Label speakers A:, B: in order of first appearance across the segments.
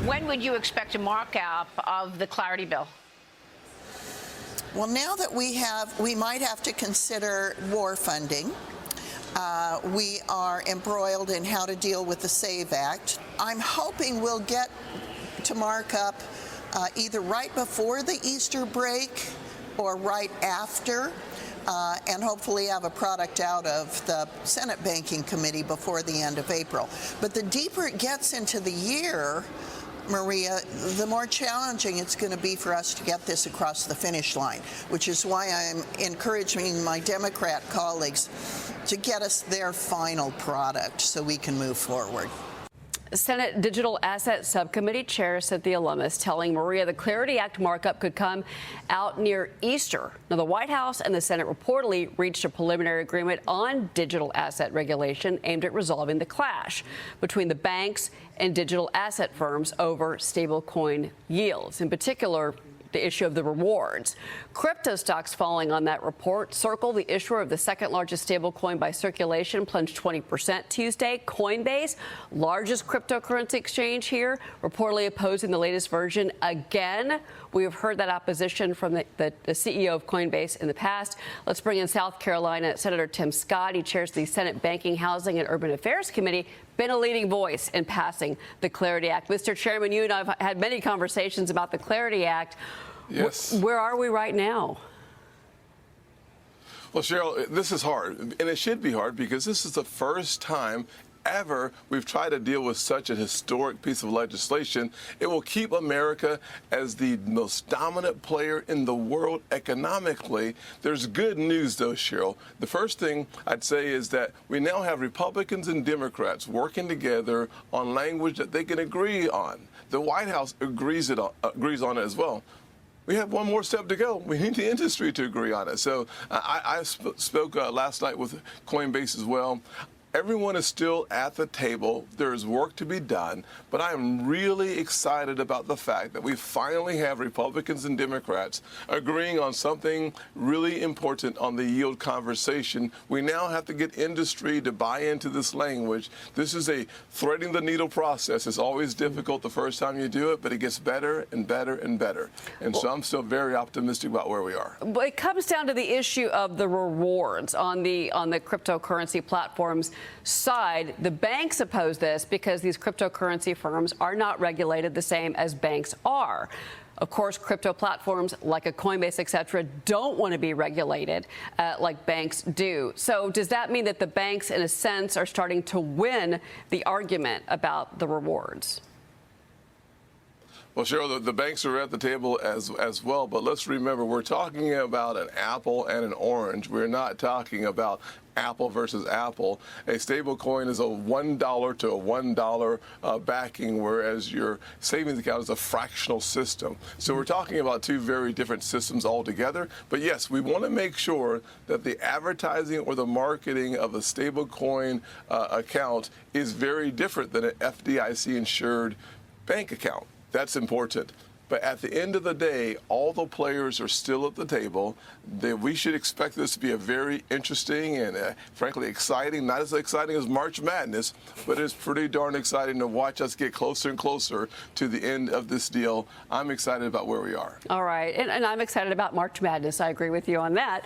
A: when would you expect a markup of the Clarity bill?
B: Well, now that we might have to consider war funding. We are embroiled in how to deal with the SAVE Act. I'm hoping we'll get to mark up either right before the Easter break or right after, and hopefully have a product out of the Senate Banking Committee before the end of April. But the deeper it gets into the year, Maria, the more challenging it's going to be for us to get this across the finish line, which is why I'm encouraging my Democrat colleagues to get us their final product so we can move forward.
C: Senate Digital Asset Subcommittee Chair Cynthia Lummis telling Maria the Clarity Act markup could come out near Easter. Now, the White House and the Senate reportedly reached a preliminary agreement on digital asset regulation aimed at resolving the clash between the banks and digital asset firms over stablecoin yields, in particular the issue of the rewards. Crypto stocks falling on that report. Circle, the issuer of the second largest stablecoin by circulation, plunged 20% Tuesday. Coinbase, largest cryptocurrency exchange here, reportedly opposing the latest version again. We have heard that opposition from the CEO of Coinbase in the past. Let's bring in South Carolina Senator Tim Scott. He chairs the Senate Banking, Housing, and Urban Affairs Committee. Been a leading voice in passing the Clarity Act. Mr. Chairman, you and I have had many conversations about the Clarity Act.
D: Yes.
C: Where are we right now?
D: Well, Cheryl, this is hard, and it should be hard because this is the first time ever we've tried to deal with such a historic piece of legislation. It will keep America as the most dominant player in the world economically. There's good news, though, Cheryl. The first thing I'd say is that we now have Republicans and Democrats working together on language that they can agree on. The White House agrees on it as well. We have one more step to go. We need the industry to agree on it. So I spoke last night with Coinbase as well. Everyone is still at the table. There is work to be done, but I am really excited about the fact that we finally have Republicans and Democrats agreeing on something really important on the yield conversation. We now have to get industry to buy into this language. This is a threading the needle process. It's always difficult the first time you do it, but it gets better and better and better. And so I'm still very optimistic about where we are.
C: But it comes down to the issue of the rewards on the cryptocurrency platforms side. The banks oppose this because these cryptocurrency firms are not regulated the same as banks are. Of course, crypto platforms like a Coinbase, et cetera, don't want to be regulated like banks do. So does that mean that the banks, in a sense, are starting to win the argument about the rewards?
D: Well, Cheryl, the banks are at the table as well, but let's remember we're talking about an apple and an orange. We're not talking about Apple versus Apple. A stable coin is a $1 to a $1 backing, whereas your savings account is a fractional system. So we're talking about two very different systems altogether. But yes, we want to make sure that the advertising or the marketing of a stable coin account is very different than an FDIC insured bank account. That's important. But at the end of the day, all the players are still at the table. We should expect this to be a very interesting and, frankly, exciting. Not as exciting as March Madness, but it's pretty darn exciting to watch us get closer and closer to the end of this deal. I'm excited about where we are.
C: All right. And I'm excited about March Madness. I agree with you on that.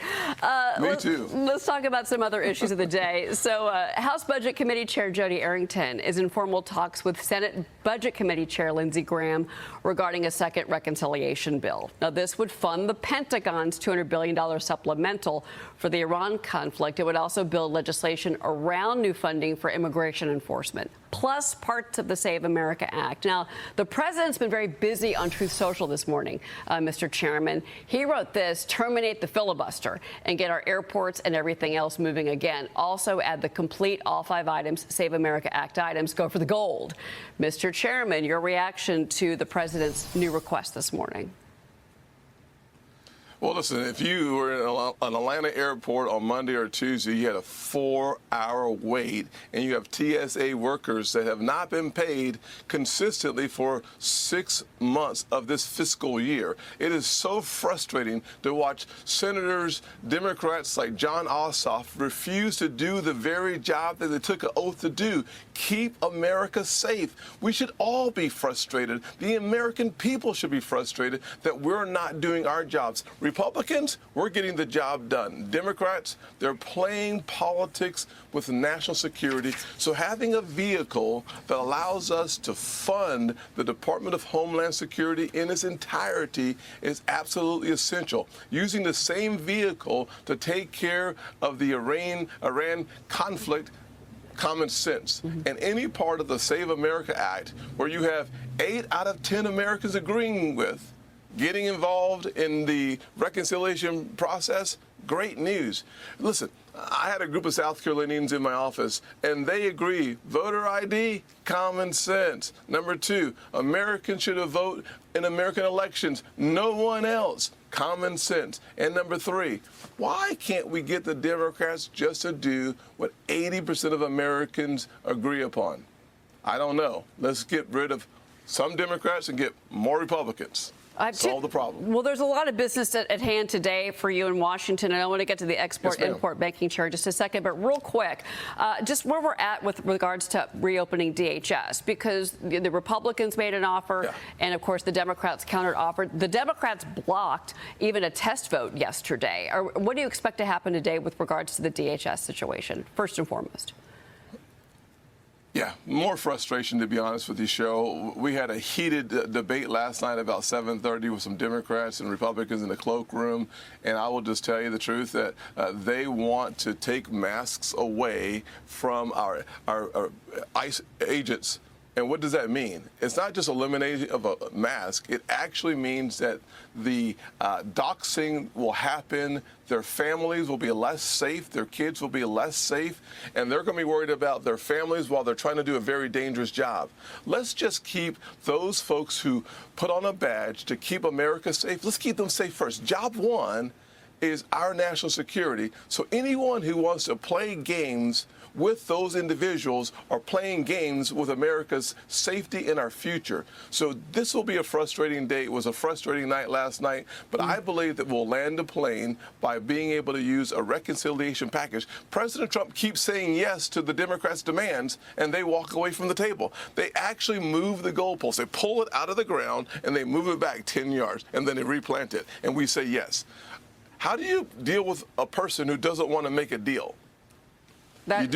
D: Me too.
C: Let's talk about some other issues of the day. So House Budget Committee Chair Jody Arrington is in formal talks with Senate Budget Committee Chair Lindsey Graham regarding a second reconciliation bill. Now, this would fund the Pentagon's $200 billion supplemental for the Iran conflict. It would also build legislation around new funding for immigration enforcement, plus parts of the Save America Act. Now, the president's been very busy on Truth Social this morning, Mr. Chairman. He wrote this: terminate the filibuster and get our airports and everything else moving again. Also add the complete all 5 items, Save America Act items, go for the gold. Mr. Chairman, your reaction to the president's new request this morning?
D: Well, listen, if you were in an Atlanta airport on Monday or Tuesday, you had a 4-hour wait, and you have TSA workers that have not been paid consistently for 6 months of this fiscal year. It is so frustrating to watch senators, Democrats like John Ossoff, refuse to do the very job that they took an oath to do: keep America safe. We should all be frustrated. The American people should be frustrated that we're not doing our jobs. Republicans, we're getting the job done. Democrats, they're playing politics with national security. So having a vehicle that allows us to fund the Department of Homeland Security in its entirety is absolutely essential. Using the same vehicle to take care of the Iran conflict, common sense. And any part of the Save America Act where you have 8 out of 10 Americans agreeing with getting involved in the reconciliation process, great news. Listen, I had a group of South Carolinians in my office, and they agree: voter ID, common sense. Number 2, Americans should vote in American elections, no one else, common sense. And number 3, why can't we get the Democrats just to do what 80% of Americans agree upon? I don't know. Let's get rid of some Democrats and get more Republicans. Solve the problem.
C: Well, there's a lot of business at hand today for you in Washington, and I want to get to the export-import banking chair in just a second. But real quick, just where we're at with regards to reopening DHS, because the Republicans made an offer, and of course the Democrats counter-offered. The Democrats blocked even a test vote yesterday. What do you expect to happen today with regards to the DHS situation, first and foremost?
D: Yeah, more frustration, to be honest with you, Cheryl. We had a heated debate last night about 7:30 with some Democrats and Republicans in the cloakroom, and I will just tell you the truth that they want to take masks away from our ICE agents. And what does that mean? It's not just elimination of a mask. It actually means that the doxing will happen. Their families will be less safe. Their kids will be less safe. And they're going to be worried about their families while they're trying to do a very dangerous job. Let's just keep those folks who put on a badge to keep America safe. Let's keep them safe first. Job one is our national security. So anyone who wants to play games with those individuals are playing games with America's safety and our future. So this will be a frustrating day. It was a frustrating night last night, but I believe that we'll land the plane by being able to use a reconciliation package. President Trump keeps saying yes to the Democrats' demands, and they walk away from the table. They actually move the goalposts. They pull it out of the ground, and they move it back 10 yards, and then they replant it, and we say yes. How do you deal with a person who doesn't want to make a deal? You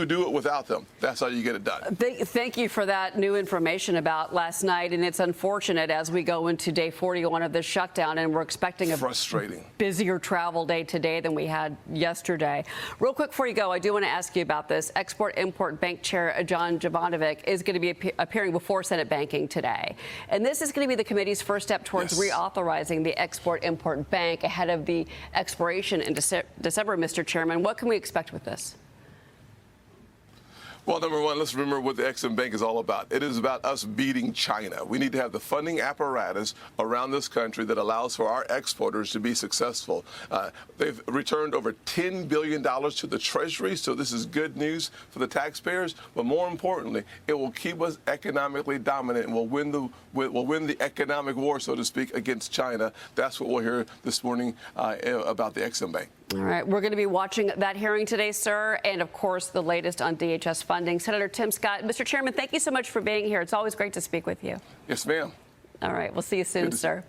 D: do it without them. That's how you get it done.
C: Thank you for that new information about last night. And it's unfortunate as we go into day 41 of this shutdown, and we're expecting a busier travel day today than we had yesterday. Real quick before you go, I do want to ask you about this. Export-Import Bank Chair John Jovanovic is going to be appearing before Senate Banking today. And this is going to be the committee's first step towards reauthorizing the Export-Import Bank ahead of the expiration in December, Mr. Chairman. What can we expect with this?
D: Well, number one, let's remember what the Exim Bank is all about. It is about us beating China. We need to have the funding apparatus around this country that allows for our exporters to be successful. They've returned over $10 billion to the Treasury, so this is good news for the taxpayers. But more importantly, it will keep us economically dominant, and we'll win the economic war, so to speak, against China. That's what we'll hear this morning about the Exim Bank.
C: All right. We're going to be watching that hearing today, sir, and, of course, the latest on DHS funding. Senator Tim Scott, Mr. Chairman, thank you so much for being here. It's always great to speak with you.
D: Yes, ma'am.
C: All right. We'll see you soon, sir.